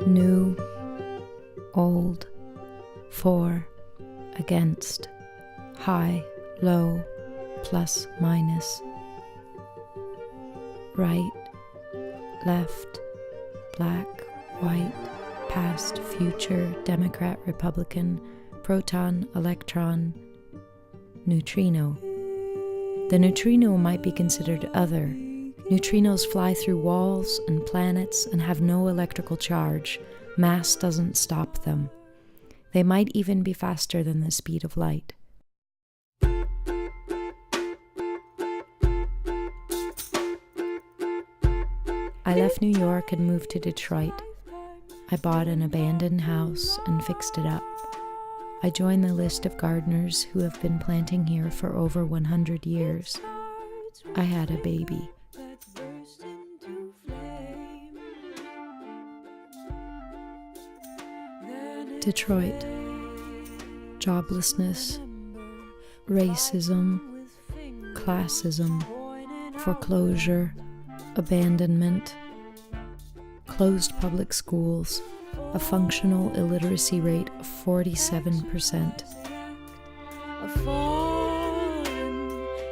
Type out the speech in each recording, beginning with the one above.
New, old, for, against, high, low, plus, minus, right, left, black, white, past, future, Democrat, Republican, proton, electron, neutrino. The neutrino might be considered other. Neutrinos fly through walls and planets and have no electrical charge. Mass doesn't stop them. They might even be faster than the speed of light. I left New York and moved to Detroit. I bought an abandoned house and fixed it up. I joined the list of gardeners who have been planting here for over 100 years. I had a baby. Detroit. Joblessness, racism, classism, foreclosure, abandonment, closed public schools, a functional illiteracy rate of 47%.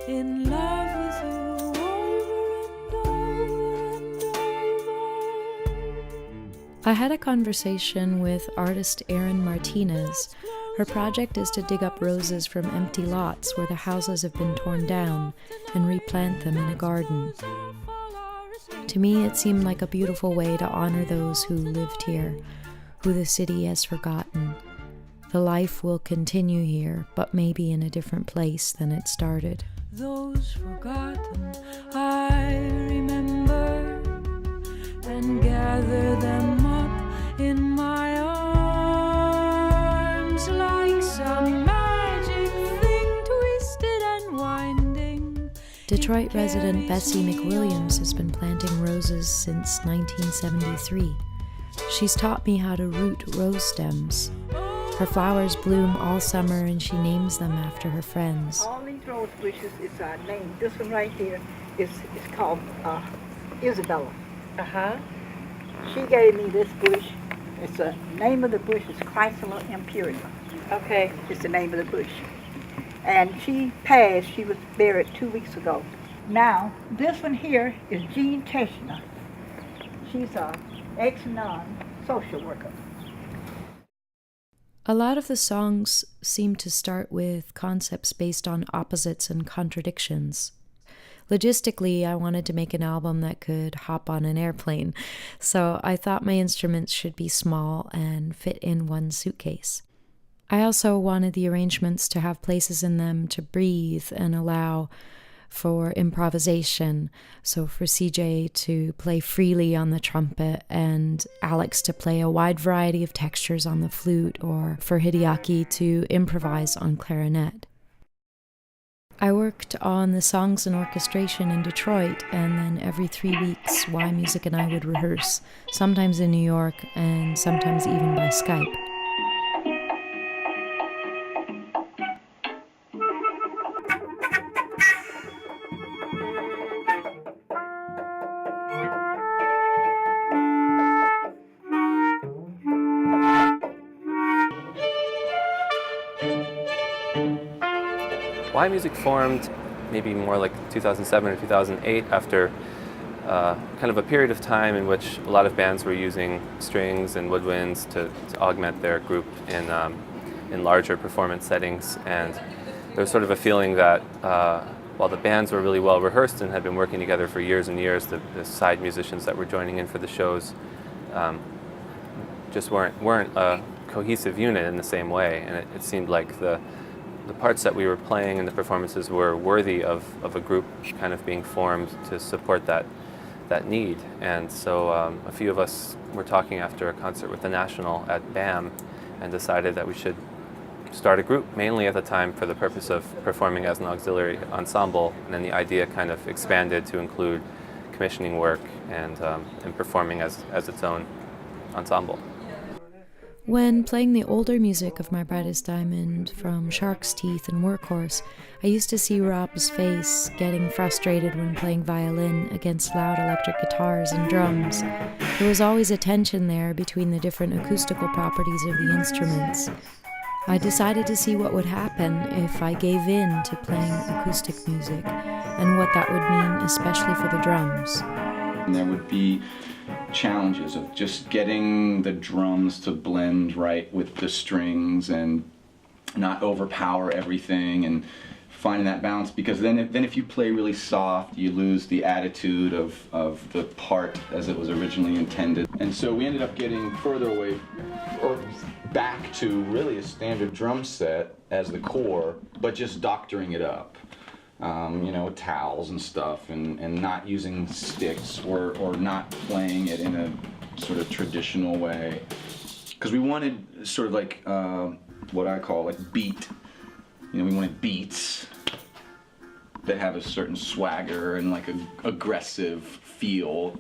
In love with you over and over. I had a conversation with artist Erin Martinez. Her project is to dig up roses from empty lots where the houses have been torn down and replant them in a garden. To me, it seemed like a beautiful way to honor those who lived here, who the city has forgotten. The life will continue here, but maybe in a different place than it started. Those forgotten I remember and gather them up in my arms like some magic thing twisted and winding. Detroit resident Bessie McWilliams has been planting roses since 1973. She's taught me how to root rose stems. Her flowers bloom all summer and she names them after her friends. All these rose bushes is named. This one right here is called Isabella. She gave me this bush. It's the name of the bush is Chrysler Imperial. Okay. It's the name of the bush. And she passed. She was buried 2 weeks ago. Now, this one here is Jean Teschner. She's a ex-nun social worker. A lot of the songs seem to start with concepts based on opposites and contradictions. Logistically, I wanted to make an album that could hop on an airplane, so I thought my instruments should be small and fit in one suitcase. I also wanted the arrangements to have places in them to breathe and allow for improvisation, so for CJ to play freely on the trumpet and Alex to play a wide variety of textures on the flute, or for Hideaki to improvise on clarinet. I worked on the songs and orchestration in Detroit, and then every 3 weeks Y Music and I would rehearse, sometimes in New York and sometimes even by Skype. Y Music formed maybe more like 2007 or 2008 after kind of a period of time in which a lot of bands were using strings and woodwinds to augment their group in larger performance settings. And there was sort of a feeling that while the bands were really well rehearsed and had been working together for years and years, the side musicians that were joining in for the shows just weren't a cohesive unit in the same way. And it seemed like the parts that we were playing in the performances were worthy of a group kind of being formed to support that need. And so a few of us were talking after a concert with the National at BAM and decided that we should start a group, mainly at the time for the purpose of performing as an auxiliary ensemble. And then the idea kind of expanded to include commissioning work and performing as its own ensemble. When playing the older music of my Brightest Diamond from Shark's Teeth and Workhorse, I used to see Rob's face getting frustrated when playing violin against loud electric guitars and drums. There was always a tension there between the different acoustical properties of the instruments. I decided to see what would happen if I gave in to playing acoustic music, and what that would mean especially for the drums. And there would be challenges of just getting the drums to blend right with the strings and not overpower everything, and finding that balance, because then if you play really soft, you lose the attitude of the part as it was originally intended. And so we ended up getting further away, or back to really a standard drum set as the core, but just doctoring it up. Towels and stuff, and not using sticks, or not playing it in a sort of traditional way. Because we wanted sort of like what I call like beat. We wanted beats that have a certain swagger and like an aggressive feel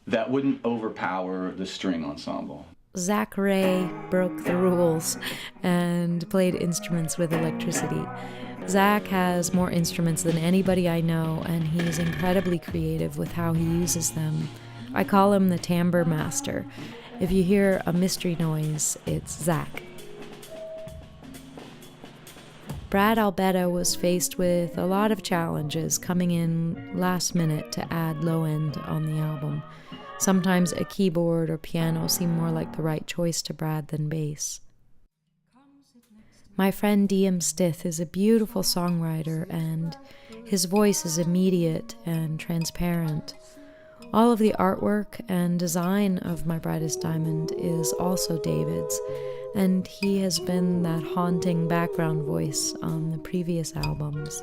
that wouldn't overpower the string ensemble. Zach Ray broke the rules and played instruments with electricity. Zach has more instruments than anybody I know, and he's incredibly creative with how he uses them. I call him the timbre master. If you hear a mystery noise, it's Zach. Brad Albetta was faced with a lot of challenges coming in last minute to add low end on the album. Sometimes a keyboard or piano seemed more like the right choice to Brad than bass. My friend D.M. Stith is a beautiful songwriter, and his voice is immediate and transparent. All of the artwork and design of My Brightest Diamond is also David's, and he has been that haunting background voice on the previous albums.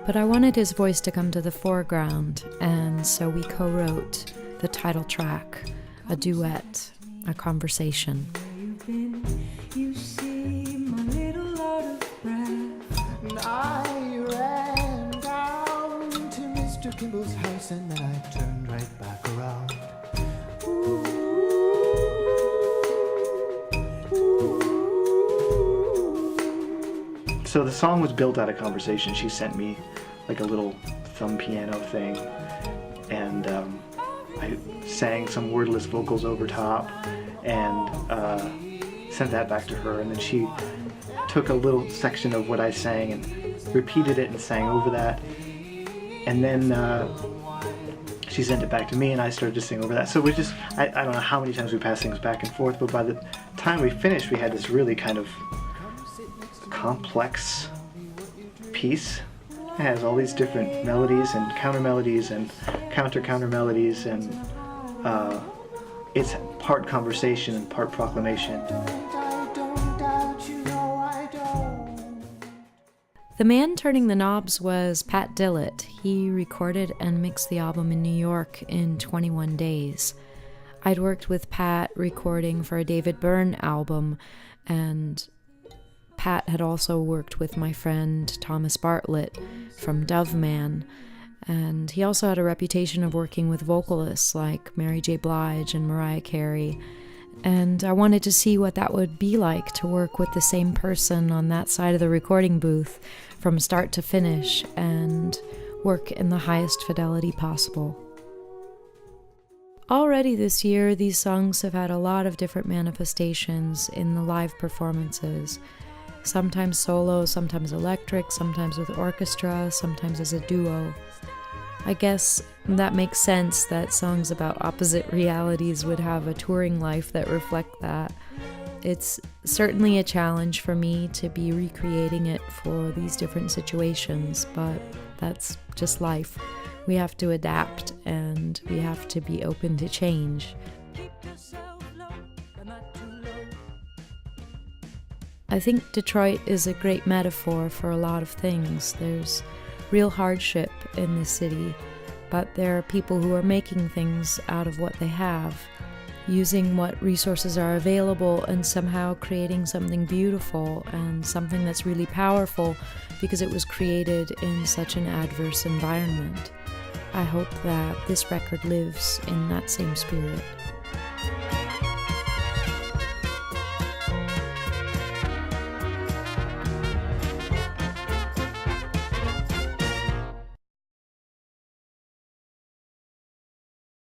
But I wanted his voice to come to the foreground, and so we co-wrote the title track, a duet, a conversation. You seem a little out of breath, and I ran down to Mr. Kimball's house, and then I turned right back around. Ooh, ooh. So the song was built out of conversation. She sent me like a little thumb piano thing, and I sang some wordless vocals over top, and sent that back to her, and then she took a little section of what I sang and repeated it and sang over that, and then she sent it back to me and I started to sing over that. So we just, I don't know how many times we passed things back and forth, but by the time we finished we had this really kind of complex piece. It has all these different melodies and counter melodies and counter melodies, and it's part conversation and part proclamation. The man turning the knobs was Pat Dillett. He recorded and mixed the album in New York in 21 days. I'd worked with Pat recording for a David Byrne album, and Pat had also worked with my friend Thomas Bartlett from Dove Man, and he also had a reputation of working with vocalists like Mary J. Blige and Mariah Carey, and I wanted to see what that would be like to work with the same person on that side of the recording booth from start to finish and work in the highest fidelity possible. Already this year, these songs have had a lot of different manifestations in the live performances. Sometimes solo, sometimes electric, sometimes with orchestra, sometimes as a duo. I guess that makes sense that songs about opposite realities would have a touring life that reflect that. It's certainly a challenge for me to be recreating it for these different situations, but that's just life. We have to adapt, and we have to be open to change. I think Detroit is a great metaphor for a lot of things. There's real hardship in the city, but there are people who are making things out of what they have, using what resources are available and somehow creating something beautiful and something that's really powerful because it was created in such an adverse environment. I hope that this record lives in that same spirit.